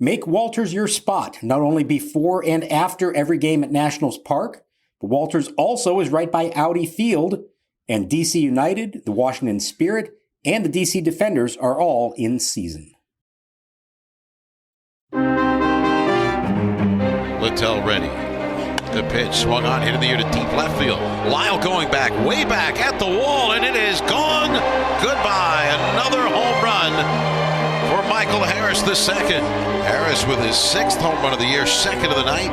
Make Walters your spot, not only before and after every game at Nationals Park, but Walters also is right by Audi Field, and DC United, the Washington Spirit, and the DC Defenders are all in season. Littell ready. The pitch swung on, hit in the air to deep left field. Lile going back, way back at the wall, and it is gone. Goodbye. Another home run for Michael Harris II. Harris with his 6th home run of the year, 2nd of the night.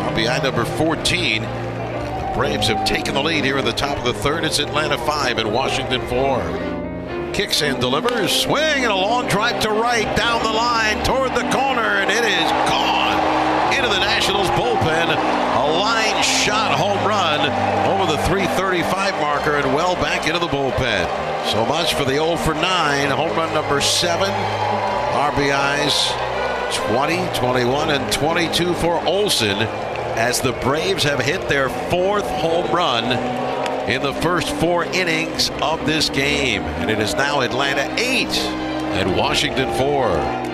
RBI number 14. The Braves have taken the lead here in the top of the 3rd. It's Atlanta 5 and Washington 4. Kicks and delivers. Swing and a long drive to right, down the line, toward the corner, and it is gone into the Nationals bullpen. A line shot home run over the 335 marker and well back into the bullpen. So much for the 0 for 9. Home run number 7. RBIs 20, 21, and 22 for Olsen as the Braves have hit their 4th home run in the first 4 innings of this game. And it is now Atlanta 8 and Washington 4.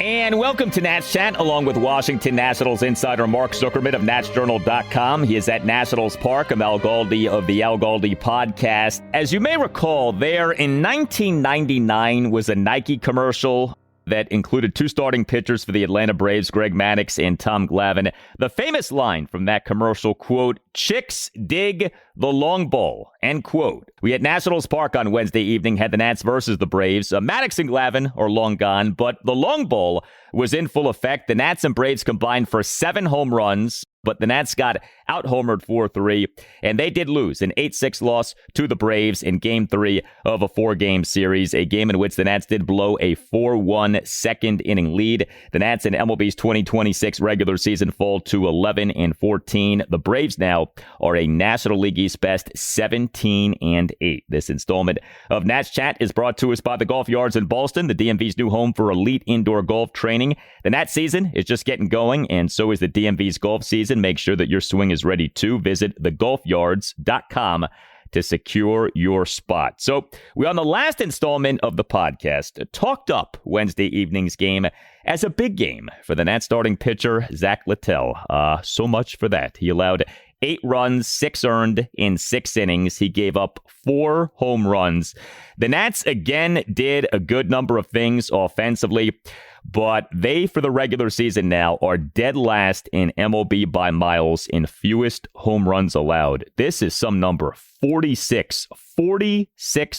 And welcome to Nats Chat, along with Washington Nationals insider Mark Zuckerman of NatsJournal.com. He is at Nationals Park. I'm Al Galdi of the Al Galdi podcast. As you may recall, there in 1999 was a Nike commercial that included 2 starting pitchers for the Atlanta Braves, Greg Maddux and Tom Glavine. The famous line from that commercial, quote, "Chicks dig the long ball," end quote. We at Nationals Park on Wednesday evening had the Nats versus the Braves. Maddux and Glavine are long gone, but the long ball was in full effect. The Nats and Braves combined for 7 home runs, but the Nats got out-homered 4-3, and they did lose an 8-6 loss to the Braves in Game 3 of a 4-game series, a game in which the Nats did blow a 4-1 second-inning lead. The Nats in MLB's 2026 regular season fall to 11-14. The Braves now are a National League East best 17-8. This installment of Nats Chat is brought to us by the Golf Yards in Ballston, the DMV's new home for elite indoor golf training. The Nats season is just getting going, and so is the DMV's golf season. Make sure that your swing is ready to visit thegolfyards.com to secure your spot. So we on the last installment of the podcast talked up Wednesday evening's game as a big game for the Nats starting pitcher, Zack Littell. So much for that. He allowed 8 runs, 6 earned in 6 innings. He gave up 4 home runs. The Nats again did a good number of things offensively, but they, for the regular season now, are dead last in MLB by miles in fewest home runs allowed. This is some number, 46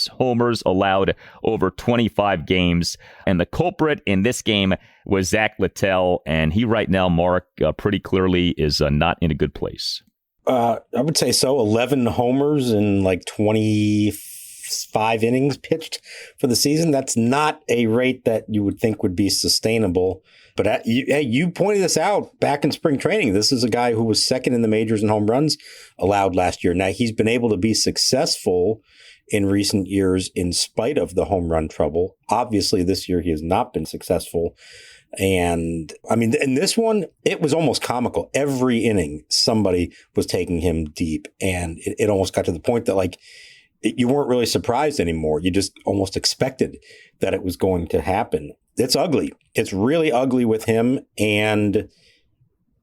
homers allowed over 25 games. And the culprit in this game was Zack Littell, and he right now, Mark, pretty clearly is not in a good place. I would say so. 11 homers in like 25 innings pitched for the season. That's not a rate that you would think would be sustainable. But you pointed this out back in spring training. This is a guy who was 2nd in the majors in home runs allowed last year. Now, he's been able to be successful in recent years in spite of the home run trouble. Obviously, this year he has not been successful. And I mean, in this one, it was almost comical. Every inning, somebody was taking him deep. And it almost got to the point that, like, you weren't really surprised anymore. You just almost expected that it was going to happen. It's ugly. It's really ugly with him. And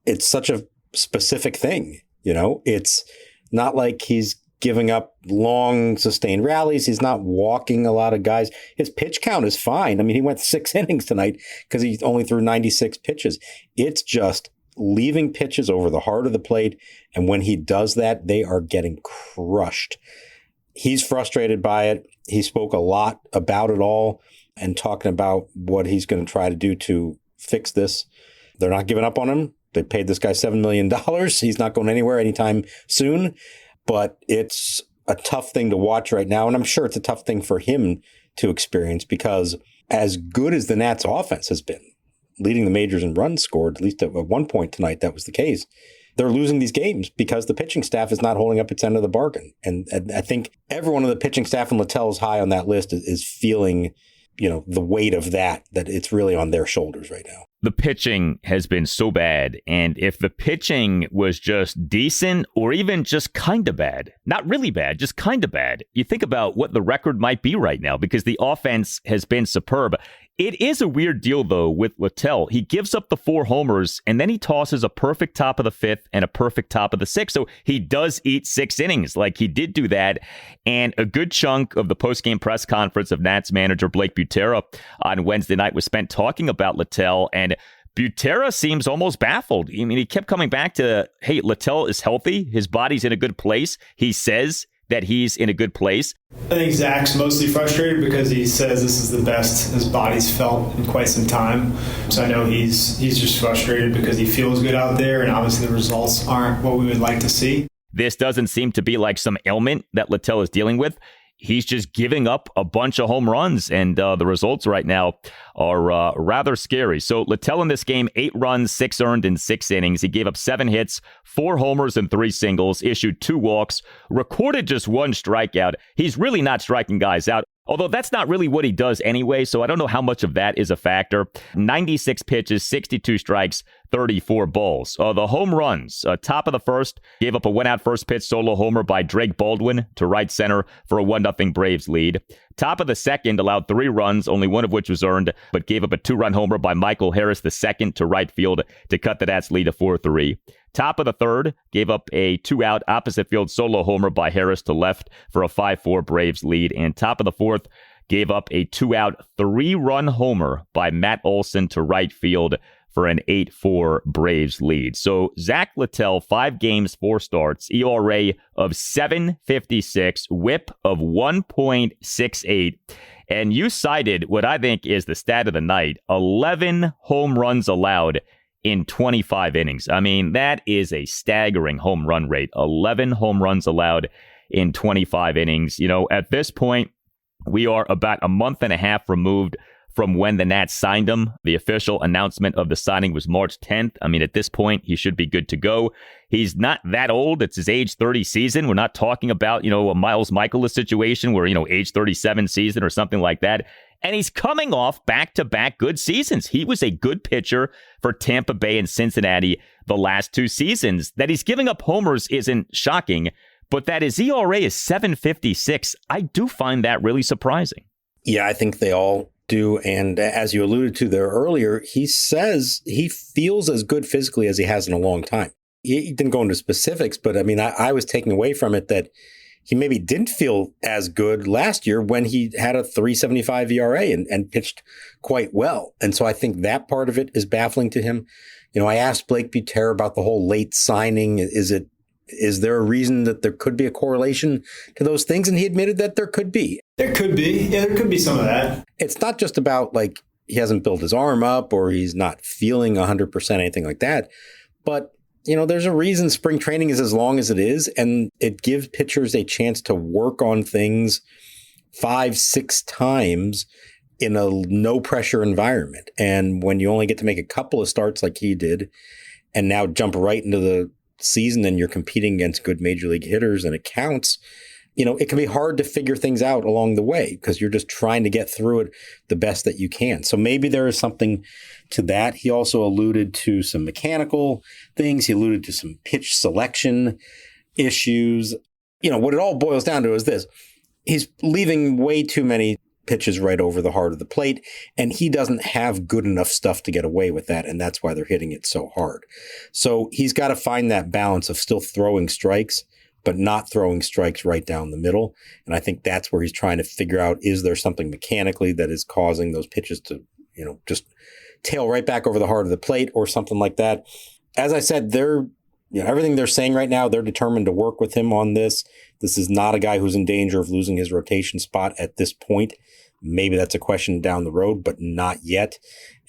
it's such a specific thing. You know, it's not like he's giving up long, sustained rallies. He's not walking a lot of guys. His pitch count is fine. I mean, he went 6 innings tonight because he only threw 96 pitches. It's just leaving pitches over the heart of the plate. And when he does that, they are getting crushed. He's frustrated by it. He spoke a lot about it all and talking about what he's going to try to do to fix this. They're not giving up on him. They paid this guy $7 million. He's not going anywhere anytime soon. But it's a tough thing to watch right now. And I'm sure it's a tough thing for him to experience because as good as the Nats offense has been, leading the majors in runs scored, at least at one point tonight, that was the case. They're losing these games because the pitching staff is not holding up its end of the bargain. And I think everyone on the pitching staff, and Littell's high on that list, is feeling, you know, the weight of that it's really on their shoulders right now. the pitching has been so bad. And if the pitching was just decent or even just kind of bad, not really bad, just kind of bad, you think about what the record might be right now because the offense has been superb. It is a weird deal, though, with Littell. He gives up the 4 homers, and then he tosses a perfect top of the 5th and a perfect top of the 6th. So he does eat 6 innings. Like, he did do that. And a good chunk of the postgame press conference of Nats manager Blake Butera on Wednesday night was spent talking about Littell. And Butera seems almost baffled. I mean, he kept coming back to, hey, Littell is healthy. His body's in a good place. He says that he's in a good place. I think Zach's mostly frustrated because he says this is the best his body's felt in quite some time. So I know he's just frustrated because he feels good out there, and obviously the results aren't what we would like to see. This doesn't seem to be like some ailment that Littell is dealing with. He's just giving up a bunch of home runs, and the results right now are rather scary. So Littell in this game, 8 runs, 6 earned in 6 innings. He gave up 7 hits, 4 homers, and 3 singles, issued 2 walks, recorded just 1 strikeout. He's really not striking guys out, although that's not really what he does anyway, so I don't know how much of that is a factor. 96 pitches, 62 strikes, 34 balls. The home runs, top of the first, gave up a one-out first pitch solo homer by Drake Baldwin to right center for a 1-0 Braves lead. Top of the second allowed 3 runs, only one of which was earned, but gave up a 2-run homer by Michael Harris II to right field to cut the Nats lead to 4-3. Top of the third, gave up a 2-out opposite field solo homer by Harris to left for a 5-4 Braves lead. And top of the fourth, gave up a 2-out 3-run homer by Matt Olson to right field for an 8-4 Braves lead. So Zack Littell, 5 games, 4 starts, ERA of 7.56, whip of 1.68. And you cited what I think is the stat of the night, 11 home runs allowed in 25 innings. I mean, that is a staggering home run rate. 11 home runs allowed in 25 innings. You know, at this point, we are about a month and a half removed from when the Nats signed him. The official announcement of the signing was March 10th. I mean, at this point, he should be good to go. He's not that old. It's his age 30 season. We're not talking about, a Miles Michaelis situation where, age 37 season or something like that. And he's coming off back-to-back good seasons. He was a good pitcher for Tampa Bay and Cincinnati the last 2 seasons. That he's giving up homers isn't shocking, but that his ERA is 7.56, I do find that really surprising. Yeah, I think they all do. And as you alluded to there earlier, he says he feels as good physically as he has in a long time. He didn't go into specifics, but I mean, I was taking away from it that he maybe didn't feel as good last year when he had a 3.75 ERA and pitched quite well. And so I think that part of it is baffling to him. I asked Blake Butera about the whole late signing. Is there a reason that there could be a correlation to those things? And he admitted that there could be. There could be. Yeah, there could be some of that. It's not just about like he hasn't built his arm up or he's not feeling 100%, anything like that. But, there's a reason spring training is as long as it is, and it gives pitchers a chance to work on things 5-6 times in a no-pressure environment. And when you only get to make a couple of starts like he did and now jump right into the season and you're competing against good major league hitters and it counts, it can be hard to figure things out along the way because you're just trying to get through it the best that you can. So maybe there is something to that. He also alluded to some mechanical things. He alluded to some pitch selection issues. What it all boils down to is this. He's leaving way too many pitches right over the heart of the plate, and he doesn't have good enough stuff to get away with that, and that's why they're hitting it so hard. So he's got to find that balance of still throwing strikes, but not throwing strikes right down the middle. And I think that's where he's trying to figure out, is there something mechanically that is causing those pitches to, just tail right back over the heart of the plate or something like that. As I said, everything they're saying right now, they're determined to work with him on this. This is not a guy who's in danger of losing his rotation spot at this point. Maybe that's a question down the road, but not yet.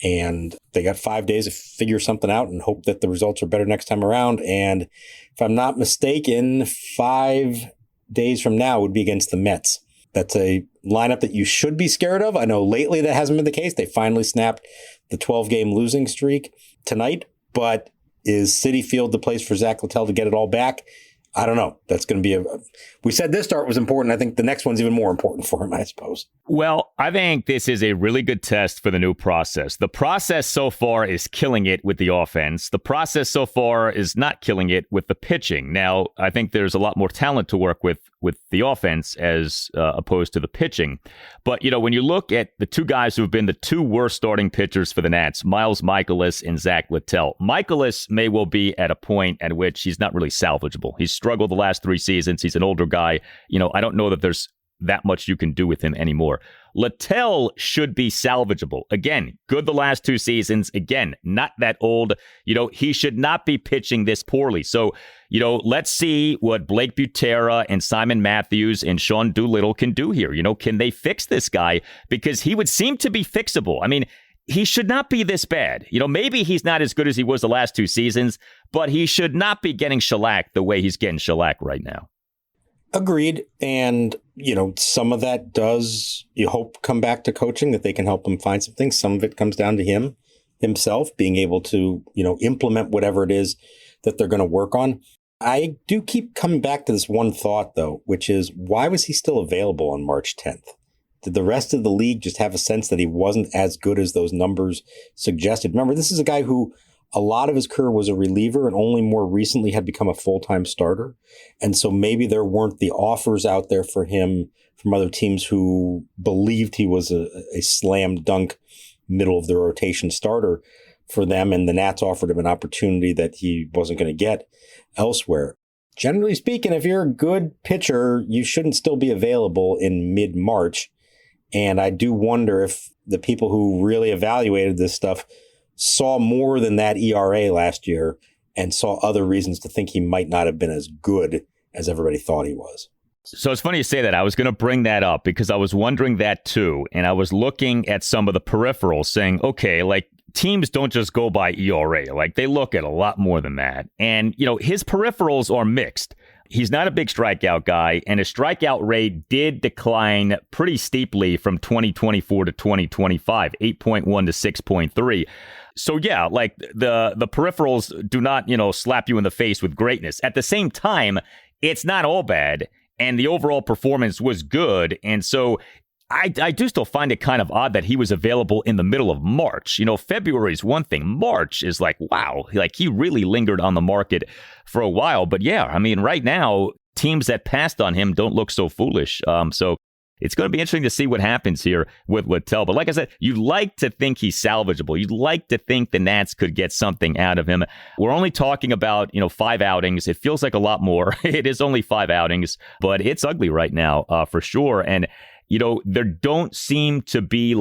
And they got 5 days to figure something out and hope that the results are better next time around. And if I'm not mistaken, 5 days from now would be against the Mets. That's a lineup that you should be scared of. I know lately that hasn't been the case. They finally snapped the 12-game losing streak tonight. But is Citi Field the place for Zack Littell to get it all back? I don't know. That's going to be we said this start was important. I think the next one's even more important for him, I suppose. Well, I think this is a really good test for the new process. The process so far is killing it with the offense. The process so far is not killing it with the pitching. Now, I think there's a lot more talent to work with the offense as opposed to the pitching. But, when you look at the two guys who have been the two worst starting pitchers for the Nats, Miles Mikolas and Zack Littell. Mikolas may well be at a point at which he's not really salvageable. He's struggled the last 3 seasons. He's an older guy. I don't know that there's that much you can do with him anymore. Littell should be salvageable. Again, good the last 2 seasons. Again, not that old. He should not be pitching this poorly. So, let's see what Blake Butera and Simon Matthews and Sean Doolittle can do here. Can they fix this guy? Because he would seem to be fixable. I mean, he should not be this bad. Maybe he's not as good as he was the last 2 seasons, but he should not be getting shellacked the way he's getting shellacked right now. Agreed. And, some of that does, you hope, come back to coaching, that they can help him find some things. Some of it comes down to himself being able to, implement whatever it is that they're going to work on. I do keep coming back to this one thought, though, which is, why was he still available on March 10th? Did the rest of the league just have a sense that he wasn't as good as those numbers suggested? Remember, this is a guy who a lot of his career was a reliever and only more recently had become a full-time starter. And so maybe there weren't the offers out there for him from other teams who believed he was a slam dunk middle of the rotation starter for them. And the Nats offered him an opportunity that he wasn't going to get elsewhere. Generally speaking, if you're a good pitcher, you shouldn't still be available in mid-March. And I do wonder if the people who really evaluated this stuff saw more than that ERA last year and saw other reasons to think he might not have been as good as everybody thought he was. So it's funny you say that. I was going to bring that up because I was wondering that too. And I was looking at some of the peripherals saying, okay, teams don't just go by ERA. They look at a lot more than that. And, his peripherals are mixed. He's not a big strikeout guy, and his strikeout rate did decline pretty steeply from 2024 to 2025, 8.1 to 6.3. So yeah, the peripherals do not, slap you in the face with greatness. At the same time, it's not all bad, and the overall performance was good. And so I do still find it kind of odd that he was available in the middle of March. February is one thing. March is wow, he really lingered on the market for a while. But yeah, I mean, right now, teams that passed on him don't look so foolish. So it's going to be interesting to see what happens here with Littell. But like I said, you'd like to think he's salvageable. You'd like to think the Nats could get something out of him. We're only talking about, 5 outings. It feels like a lot more. It is only 5 outings, but it's ugly right now for sure. And there don't seem to be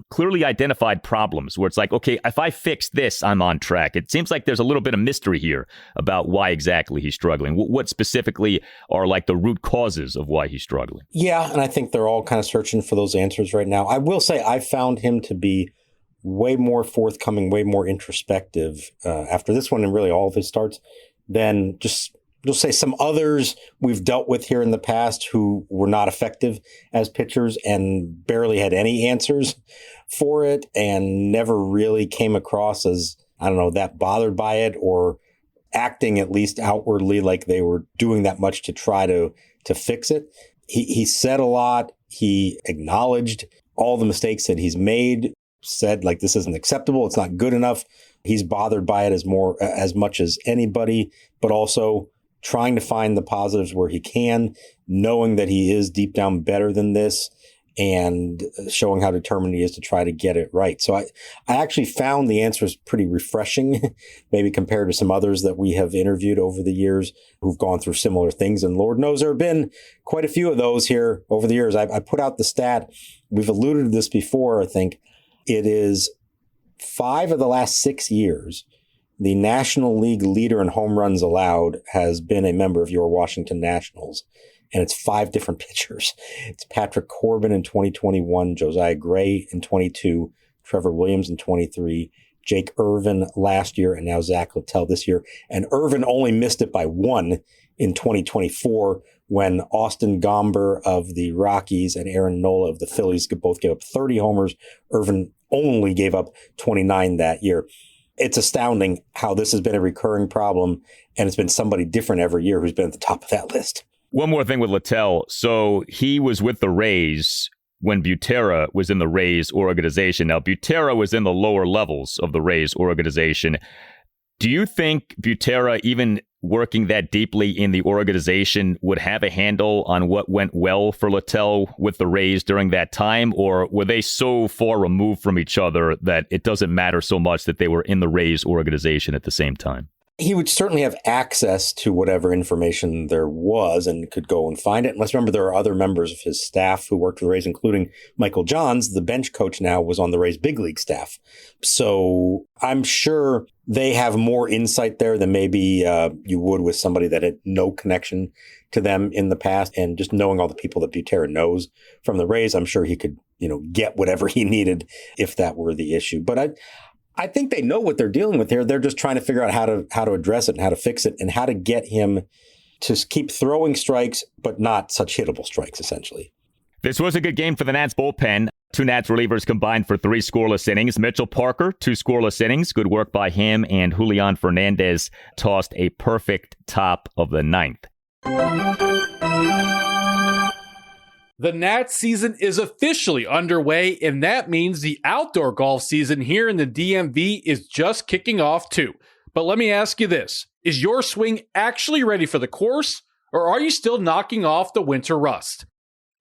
clearly identified problems where it's okay, if I fix this, I'm on track. It seems like there's a little bit of mystery here about why exactly he's struggling. What specifically are the root causes of why he's struggling? Yeah, and I think they're all kind of searching for those answers right now. I will say I found him to be way more forthcoming, way more introspective after this one and really all of his starts than just, you'll say, some others we've dealt with here in the past who were not effective as pitchers and barely had any answers for it and never really came across as, that bothered by it or acting at least outwardly like they were doing that much to try to fix it. He said a lot. He acknowledged all the mistakes that he's made, said this isn't acceptable. It's not good enough. He's bothered by it as much as anybody, but also trying to find the positives where he can, knowing that he is deep down better than this and showing how determined he is to try to get it right. So I actually found the answers pretty refreshing, maybe compared to some others that we have interviewed over the years who've gone through similar things. And Lord knows there have been quite a few of those here over the years. I put out the stat. We've alluded to this before, I think. It is 5 of the last 6 years. The National League leader in home runs allowed has been a member of your Washington Nationals, and it's 5 different pitchers. It's Patrick Corbin in 2021, Josiah Gray in 22, Trevor Williams in 23, Jake Irvin last year, and now Zack Littell this year. And Irvin only missed it by 1 in 2024 when Austin Gomber of the Rockies and Aaron Nola of the Phillies both gave up 30 homers. Irvin only gave up 29 that year. It's astounding how this has been a recurring problem, and it's been somebody different every year who's been at the top of that list. One more thing with Littell. So he was with the Rays when Butera was in the Rays organization. Now, Butera was in the lower levels of the Rays organization. Do you think Butera, even working that deeply in the organization, would have a handle on what went well for Littell with the Rays during that time? Or were they so far removed from each other that it doesn't matter so much that they were in the Rays organization at the same time? He would certainly have access to whatever information there was and could go and find it. And let's remember, there are other members of his staff who worked for the Rays, including Michael Johns, the bench coach now, was on the Rays big league staff. So I'm sure they have more insight there than maybe you would with somebody that had no connection to them in the past. And just knowing all the people that Butera knows from the Rays, I'm sure he could, get whatever he needed if that were the issue. But I think they know what they're dealing with here. They're just trying to figure out how to address it and how to fix it and how to get him to keep throwing strikes, but not such hittable strikes, essentially. This was a good game for the Nats bullpen. 2 Nats relievers combined for 3 scoreless innings. Mitchell Parker, 2 scoreless innings. Good work by him. And Julian Fernandez tossed a perfect top of the 9th. The Nats season is officially underway, and that means the outdoor golf season here in the DMV is just kicking off too. But let me ask you this. Is your swing actually ready for the course, or are you still knocking off the winter rust?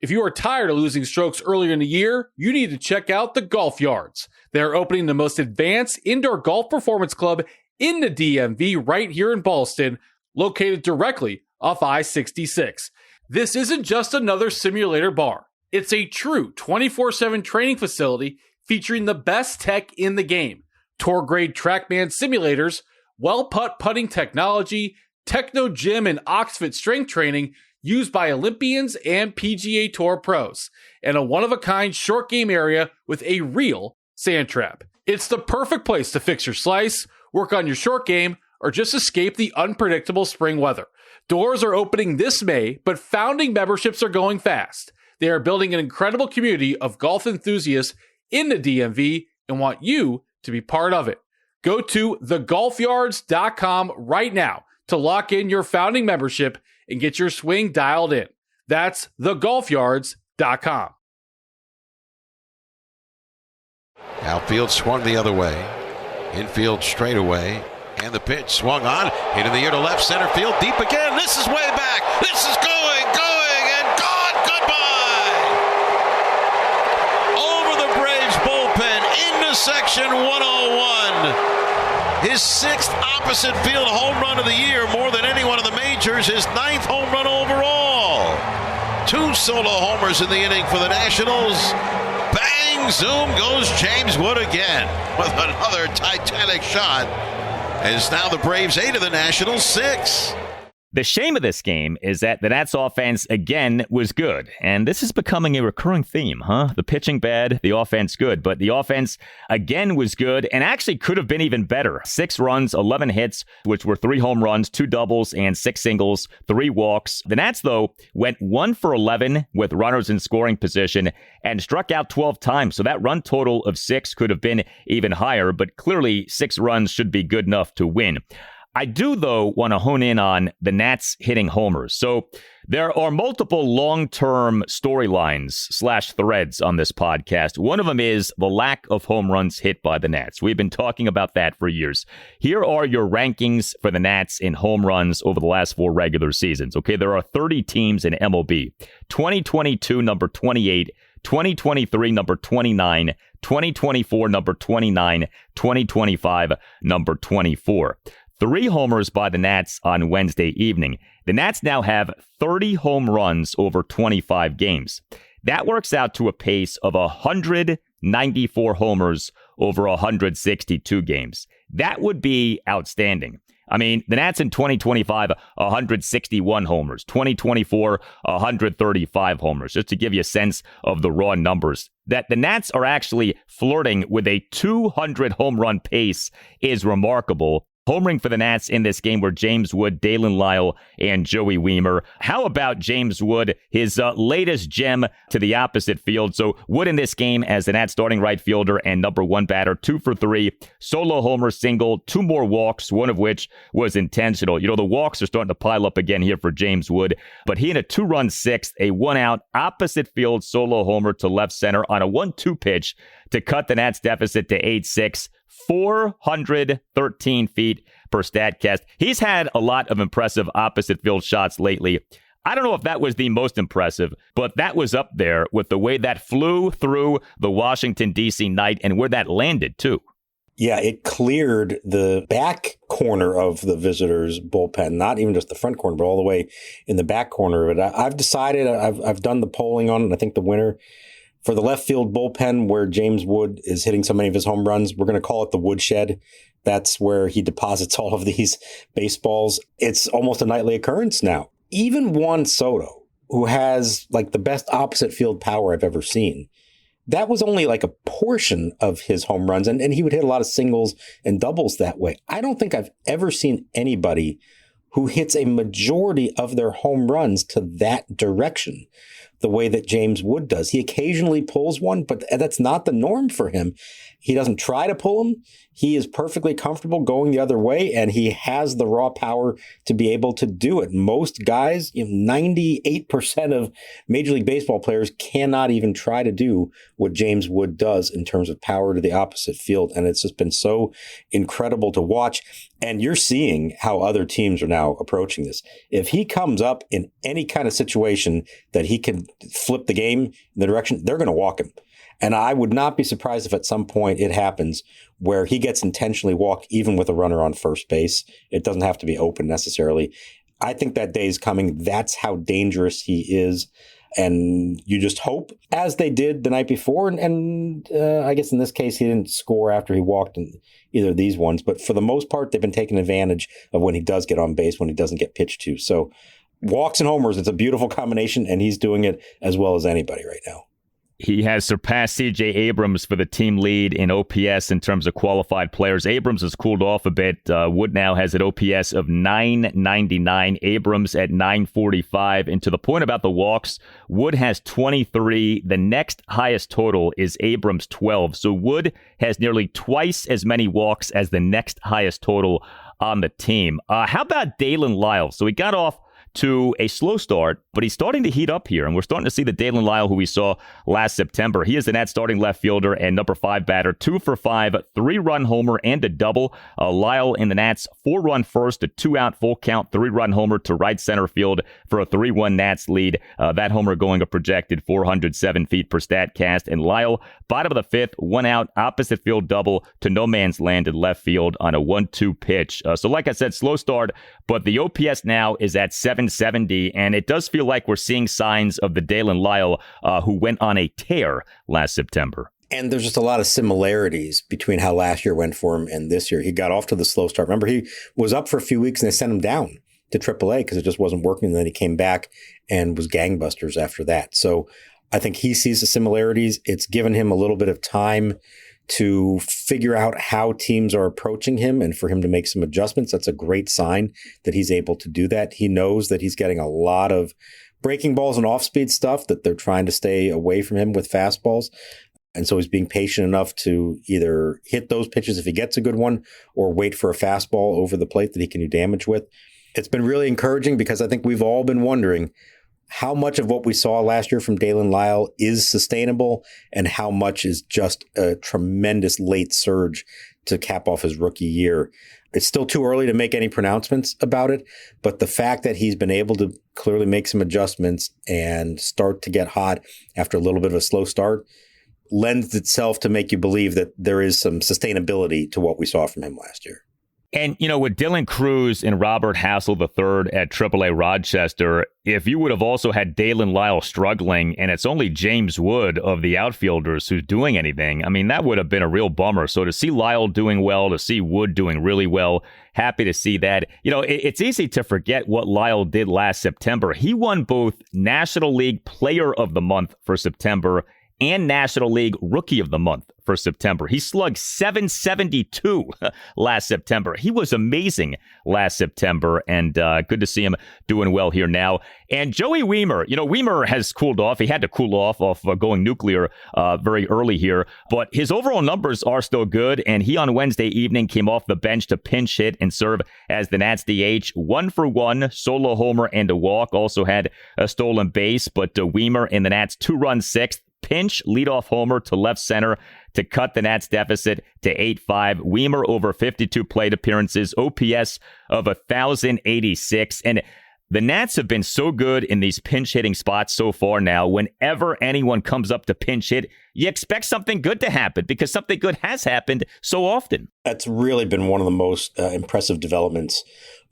If you are tired of losing strokes earlier in the year, you need to check out the Golf Yards. They're opening the most advanced indoor golf performance club in the DMV right here in Ballston, located directly off I-66. This isn't just another simulator bar. It's a true 24/7 training facility featuring the best tech in the game. Tour-grade TrackMan simulators, well-putt putting technology, techno gym and Oxford strength training used by Olympians and PGA Tour pros, and a one-of-a-kind short game area with a real sand trap. It's the perfect place to fix your slice, work on your short game, or just escape the unpredictable spring weather. Doors are opening this May, but founding memberships are going fast. They are building an incredible community of golf enthusiasts in the DMV and want you to be part of it. Go to thegolfyards.com right now to lock in your founding membership and get your swing dialed in. That's thegolfyards.com. Outfield swung the other way. Infield straight away. And the pitch swung on, into the air to left center field, deep again. This is way back. This is going, and gone. Goodbye. Over the Braves bullpen, into section 101. His 6th opposite field home run of the year, more than anyone in the majors. His 9th home run overall. 2 solo homers in the inning for the Nationals. Bang, zoom goes James Wood again with another Titanic shot. As now the Braves 8 of the Nationals 6. The shame of this game is that the Nats offense, again, was good. And this is becoming a recurring theme, huh? The pitching bad, the offense good. But the offense, again, was good and actually could have been even better. 6 runs, 11 hits, which were 3 home runs, 2 doubles, and 6 singles, 3 walks. The Nats, though, went 1 for 11 with runners in scoring position and struck out 12 times. So that run total of 6 could have been even higher, but clearly 6 runs should be good enough to win. I do, though, want to hone in on the Nats hitting homers. So there are multiple long-term storylines / threads on this podcast. One of them is the lack of home runs hit by the Nats. We've been talking about that for years. Here are your rankings for the Nats in home runs over the last 4 regular seasons. Okay, there are 30 teams in MLB. 2022, number 28. 2023, number 29. 2024, number 29. 2025, number 24. 3 homers by the Nats on Wednesday evening. The Nats now have 30 home runs over 25 games. That works out to a pace of 194 homers over 162 games. That would be outstanding. I mean, the Nats in 2025, 161 homers. 2024, 135 homers. Just to give you a sense of the raw numbers. That the Nats are actually flirting with a 200 home run pace is remarkable. Homering for the Nats in this game were James Wood, Daylen Lile, and Joey Wiemer. How about James Wood, his latest gem to the opposite field? So Wood in this game as the Nats starting right fielder and number one batter, 2 for 3, solo homer, single, 2 more walks, one of which was intentional. The walks are starting to pile up again here for James Wood, but he in a 2-run sixth, a 1-out opposite field solo homer to left center on a 1-2 pitch to cut the Nats deficit to 8-6. 413 feet per Statcast. He's had a lot of impressive opposite field shots lately. I don't know if that was the most impressive, but that was up there with the way that flew through the Washington, D.C. night and where that landed, too. Yeah, it cleared the back corner of the visitors' bullpen, not even just the front corner, but all the way in the back corner of it. I've decided, I've done the polling on it. I think the winner for the left field bullpen where James Wood is hitting so many of his home runs, we're going to call it the woodshed. That's where he deposits all of these baseballs. It's almost a nightly occurrence now. Even Juan Soto, who has like the best opposite field power I've ever seen, that was only like a portion of his home runs. And he would hit a lot of singles and doubles that way. I don't think I've ever seen anybody who hits a majority of their home runs to that direction the way that James Wood does. He occasionally pulls one, but that's not the norm for him. He doesn't try to pull them. He is perfectly comfortable going the other way, and he has the raw power to be able to do it. Most guys, 98% of Major League Baseball players cannot even try to do what James Wood does in terms of power to the opposite field, and it's just been so incredible to watch. And you're seeing how other teams are now approaching this. If he comes up in any kind of situation that he can flip the game in the direction, they're going to walk him. And I would not be surprised if at some point it happens where he gets intentionally walked even with a runner on first base. It doesn't have to be open necessarily. I think that day is coming. That's how dangerous he is. And you just hope, as they did the night before, and I guess in this case, he didn't score after he walked in either of these ones. But for the most part, they've been taking advantage of when he does get on base, when he doesn't get pitched to. So walks and homers, it's a beautiful combination, and he's doing it as well as anybody right now. He has surpassed C.J. Abrams for the team lead in OPS in terms of qualified players. Abrams has cooled off a bit. Wood now has an OPS of 999, Abrams at 945. And to the point about the walks, Wood has 23. The next highest total is Abrams' 12. So Wood has nearly twice as many walks as the next highest total on the team. How about Daylen Lile? So he got off to a slow start, but he's starting to heat up here, and we're starting to see the Daylen Lile who we saw last September. He is the Nats starting left fielder and number 5 batter, 2 for 5, 3-run homer and a double. Lile in the Nats 4-run first, a 2-out full count, 3-run homer to right center field for a 3-1 Nats lead. That homer going a projected 407 feet per Statcast. And Lile, bottom of the 5th, 1-out opposite field double to no man's land in left field on a 1-2 pitch. So like I said, slow start, but the OPS now is at 770, and it does feel like we're seeing signs of the Daylen Lile who went on a tear last September. And there's just a lot of similarities between how last year went for him and this year. He got off to the slow start. Remember, he was up for a few weeks and they sent him down to AAA because it just wasn't working. And then he came back and was gangbusters after that. So I think he sees the similarities. It's given him a little bit of time to figure out how teams are approaching him and for him to make some adjustments. That's a great sign that he's able to do that. He knows that he's getting a lot of breaking balls and off-speed stuff that they're trying to stay away from him with fastballs. And so he's being patient enough to either hit those pitches if he gets a good one or wait for a fastball over the plate that he can do damage with. It's been really encouraging because I think we've all been wondering how much of what we saw last year from Daylen Lile is sustainable and how much is just a tremendous late surge to cap off his rookie year. It's still too early to make any pronouncements about it, but the fact that he's been able to clearly make some adjustments and start to get hot after a little bit of a slow start lends itself to make you believe that there is some sustainability to what we saw from him last year. And, with Dylan Cruz and Robert Hassel III at AAA Rochester, if you would have also had Daylen Lile struggling and it's only James Wood of the outfielders who's doing anything, I mean, that would have been a real bummer. So to see Lile doing well, to see Wood doing really well, happy to see that. It's easy to forget what Lile did last September. He won both National League Player of the Month for September and National League Rookie of the Month for September. He slugged .772 last September. He was amazing last September, and good to see him doing well here now. And Joey Wiemer, Wiemer has cooled off. He had to cool off going nuclear very early here, but his overall numbers are still good, and he on Wednesday evening came off the bench to pinch hit and serve as the Nats DH. 1-for-1, solo homer and a walk. Also had a stolen base, but Wiemer in the Nats 2-run sixth. Pinch leadoff homer to left center to cut the Nats deficit to 8-5. Wiemer over 52 plate appearances, OPS of 1,086. And the Nats have been so good in these pinch hitting spots so far now. Whenever anyone comes up to pinch hit, you expect something good to happen because something good has happened so often. That's really been one of the most impressive developments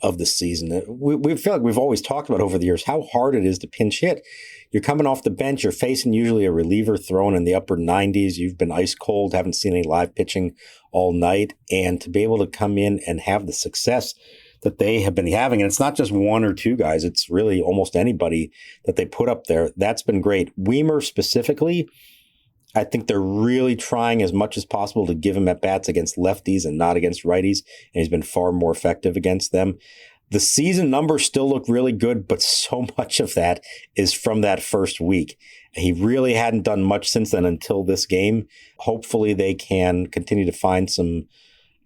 of the season. We feel like we've always talked about over the years how hard it is to pinch hit. You're coming off the bench. You're facing usually a reliever throwing in the upper 90s. You've been ice cold, haven't seen any live pitching all night. And to be able to come in and have the success that they have been having, and it's not just one or two guys, it's really almost anybody that they put up there. That's been great. Wiemer specifically, I think they're really trying as much as possible to give him at-bats against lefties and not against righties, and he's been far more effective against them. The season numbers still look really good, but so much of that is from that first week. He really hadn't done much since then until this game. Hopefully they can continue to find some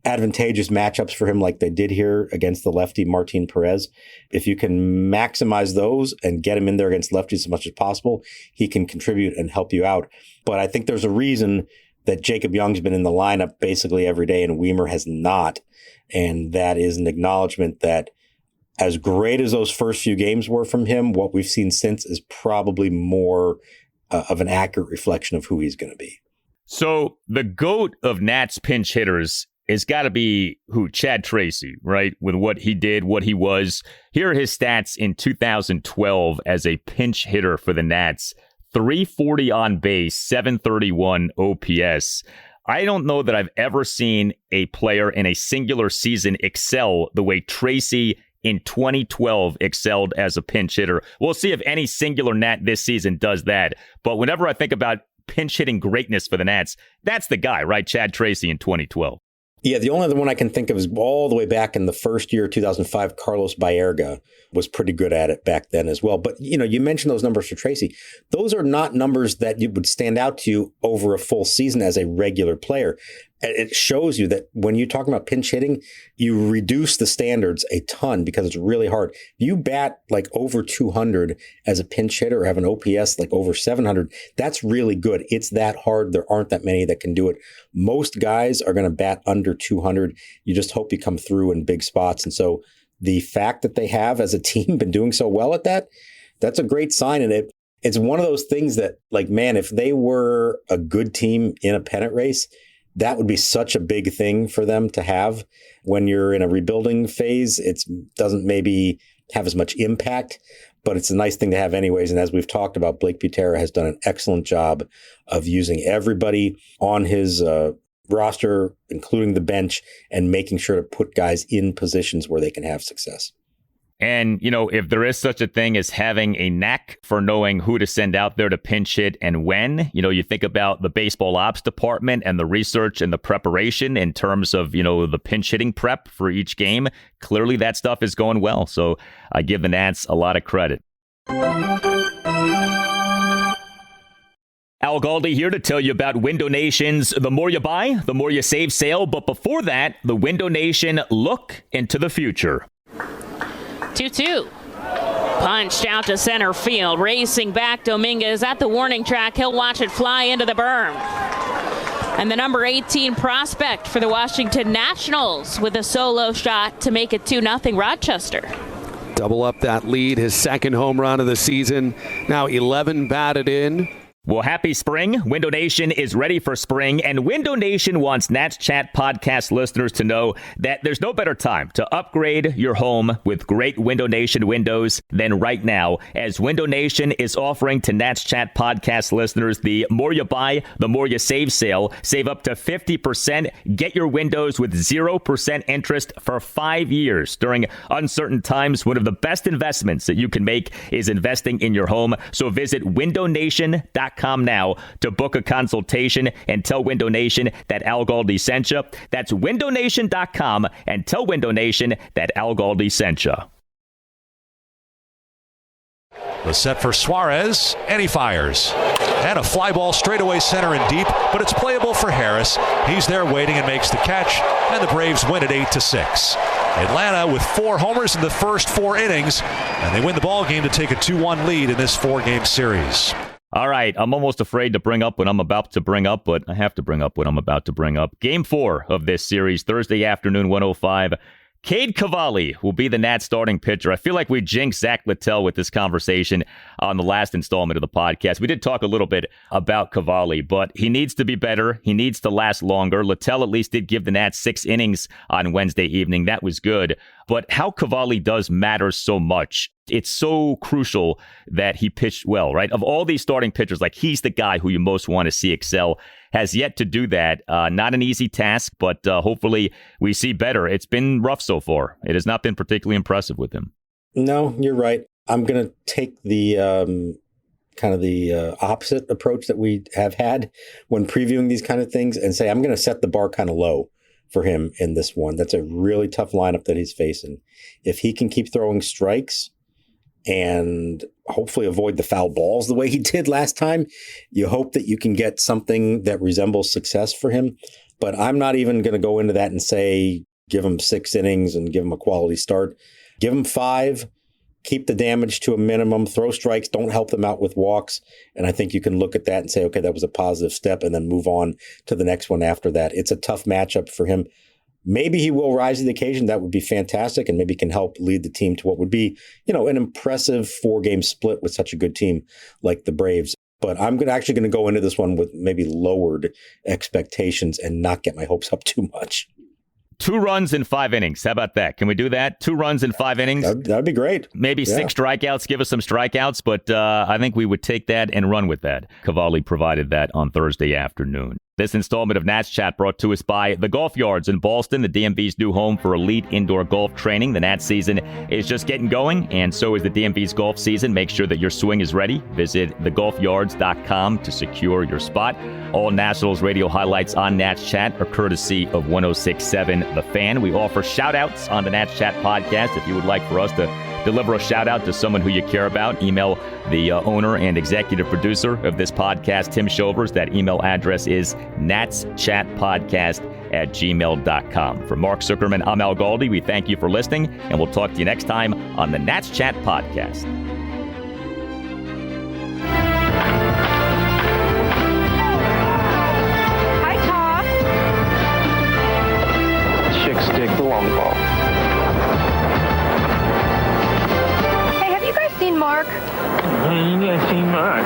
advantageous matchups for him like they did here against the lefty Martin Perez. If you can maximize those and get him in there against lefties as much as possible, he can contribute and help you out. But I think there's a reason that Jacob Young's been in the lineup basically every day and Wiemer has not. And that is an acknowledgement that as great as those first few games were from him, what we've seen since is probably more of an accurate reflection of who he's going to be. So the GOAT of Nats pinch hitters it's got to be Chad Tracy, right? With what he did, what he was. Here are his stats in 2012 as a pinch hitter for the Nats. 340 on base, 731 OPS. I don't know that I've ever seen a player in a singular season excel the way Tracy in 2012 excelled as a pinch hitter. We'll see if any singular Nat this season does that. But whenever I think about pinch hitting greatness for the Nats, that's the guy, right? Chad Tracy in 2012. Yeah, the only other one I can think of is all the way back in the first year, 2005, Carlos Baerga was pretty good at it back then as well. But, you mentioned those numbers for Tracy. Those are not numbers that would stand out to you over a full season as a regular player. It shows you that when you're talking about pinch hitting, you reduce the standards a ton because it's really hard. If you bat like over 200 as a pinch hitter or have an OPS like over 700, that's really good. It's that hard. There aren't that many that can do it. Most guys are going to bat under 200. You just hope you come through in big spots. And so the fact that they have as a team been doing so well at that, that's a great sign. And it's one of those things that, like, man, if they were a good team in a pennant race, that would be such a big thing for them to have. When you're in a rebuilding phase, it doesn't maybe have as much impact, but it's a nice thing to have anyways. And as we've talked about, Blake Butera has done an excellent job of using everybody on his roster, including the bench, and making sure to put guys in positions where they can have success. And, if there is such a thing as having a knack for knowing who to send out there to pinch hit and when, you think about the baseball ops department and the research and the preparation in terms of, the pinch hitting prep for each game. Clearly that stuff is going well. So I give the Nats a lot of credit. Al Galdi here to tell you about Window Nation's The More You Buy, The More You Save sale. But before that, the Window Nation look into the future. 2-2. Punched out to center field. Racing back, Dominguez at the warning track. He'll watch it fly into the berm. And the number 18 prospect for the Washington Nationals with a solo shot to make it 2-0 Rochester. Double up that lead, his second home run of the season. Now 11 batted in. Well, happy spring. Window Nation is ready for spring, and Window Nation wants Nats Chat podcast listeners to know that there's no better time to upgrade your home with great Window Nation windows than right now, as Window Nation is offering to Nats Chat podcast listeners the More You Buy, The More You Save sale. Save up to 50%. Get your windows with 0% interest for 5 years. During uncertain times, one of the best investments that you can make is investing in your home. So visit windownation.com windowNation.com now to book a consultation and tell Window Nation that Al Galdi sent you. That's windowNation.com and tell Window Nation that Al Galdi sent you. The set for Suarez, and he fires. And a fly ball straightaway center and deep, but it's playable for Harris. He's there waiting and makes the catch, and the Braves win it 8-6. Atlanta with 4 homers in the first 4 innings, and they win the ball game to take a 2-1 lead in this 4-game series. All right, I'm almost afraid to bring up what I'm about to bring up, but I have to bring up what I'm about to bring up. Game 4 of this series, Thursday afternoon, 1:05. Cade Cavalli will be the Nats starting pitcher. I feel like we jinxed Zack Littell with this conversation on the last installment of the podcast. We did talk a little bit about Cavalli, but he needs to be better. He needs to last longer. Littell at least did give the Nats 6 innings on Wednesday evening. That was good. But how Cavalli does matter so much. It's so crucial that he pitched well, right? Of all these starting pitchers, like he's the guy who you most want to see excel. Has yet to do that. Not an easy task, but hopefully we see better. It's been rough so far. It has not been particularly impressive with him. No, you're right. I'm going to take the kind of the opposite approach that we have had when previewing these kind of things and say I'm going to set the bar kind of low for him in this one. That's a really tough lineup that he's facing. If he can keep throwing strikes and hopefully avoid the foul balls the way he did last time, you hope that you can get something that resembles success for him. But I'm not even going to go into that and say, give him 6 innings and give him a quality start. Give him 5, keep the damage to a minimum, throw strikes, don't help them out with walks. And I think you can look at that and say, okay, that was a positive step, and then move on to the next one after that. It's a tough matchup for him. Maybe he will rise to the occasion. That would be fantastic, and maybe can help lead the team to what would be, an impressive 4-game split with such a good team like the Braves. But I'm actually going to go into this one with maybe lowered expectations and not get my hopes up too much. 2 runs in 5 innings. How about that? Can we do that? 2 runs in 5 innings? That'd be great. Maybe 6 strikeouts. Give us some strikeouts, but I think we would take that and run with that. Cavalli provided that on Thursday afternoon. This installment of Nats Chat brought to us by the Golf Yards in Ballston, the DMV's new home for elite indoor golf training. The Nats season is just getting going, and so is the DMV's golf season. Make sure that your swing is ready. Visit thegolfyards.com to secure your spot. All Nationals radio highlights on Nats Chat are courtesy of 106.7 The Fan. We offer shout-outs on the Nats Chat podcast. If you would like for us to deliver a shout-out to someone who you care about, email the owner and executive producer of this podcast, Tim Shovers. That email address is natschatpodcast@gmail.com. For Mark Zuckerman, I'm Al Galdi. We thank you for listening, and we'll talk to you next time on the Nats Chat Podcast. Hi, Top. Chicks dig the long ball. Hey, have you guys seen Mark? I've seen Mark.